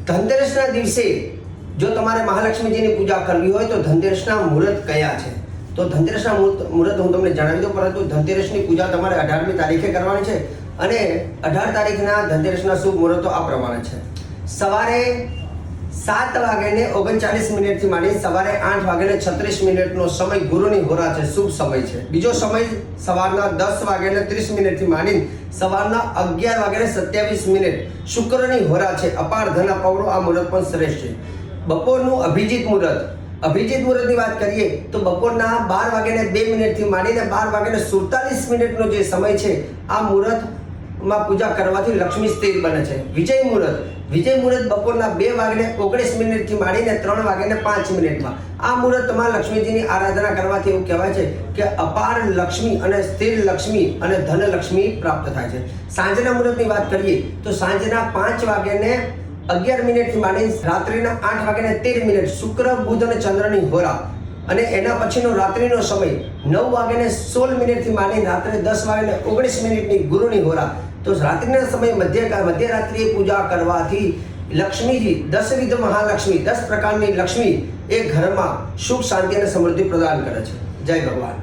ધનતેરસના દિવસે જો તમારે મહાલક્ષ્મીજીની પૂજા કરવી હોય તો ધનતેરસના મુહૂર્ત કયા છે? તો ધનતેરસના મુહૂર્ત હું તમને જણાવી દઉં, પરંતુ ધનતેરસની પૂજા તમારે 18મી તારીખે કરવાની છે અને 18 તારીખના ધનતેરસના શુભ મુહૂર્તો આ પ્રમાણે છે. સવારે 7:39 થી માંડી સવારે 8:36 સમય ગુરુની હોરા છે, શુભ સમય છે. બીજો સમય સવારના 10:30 થી માંડી સવારના 11:27 શુક્રની હોરા છે. અપાર ધન અપાવડો આ મુહૂર્ત પણ શ્રેષ્ઠ છે. બપોરનું અભિજીત મુહૂર્તની વાત કરીએ તો બપોરના 12:02 થી માંડીને 12:47 જે સમય છે આ મુહૂર્તમાં પૂજા કરવાથી લક્ષ્મી સ્થિર બને છે. વિજય મુહૂર્ત બપોરના 2:19 થી માંડીને 3:05 આ મુહૂર્ત તમારા લક્ષ્મીજીની આરાધના કરવાથી એવું કહેવાય છે કે અપાર લક્ષ્મી અને સ્થિર લક્ષ્મી અને ધનલક્ષ્મી પ્રાપ્ત થાય છે. સાંજના મુહૂર્તની વાત કરીએ તો સાંજના 5:11 થી માંડીને રાત્રિના 8:13 શુક્ર બુધ અને ચંદ્રની હોરા અને એના પછીનો રાત્રિનો સમય 9:16 થી માંડીને રાત્રે 10:19 ગુરુની હોરા. તો રાત્રિના સમય મધ્યરાત્રિએ પૂજા કરવાથી લક્ષ્મીજી 10 મહાલક્ષ્મી 10 પ્રકારની લક્ષ્મી એ ઘરમાં સુખ શાંતિ અને સમૃદ્ધિ પ્રદાન કરે છે. જય ભગવાન.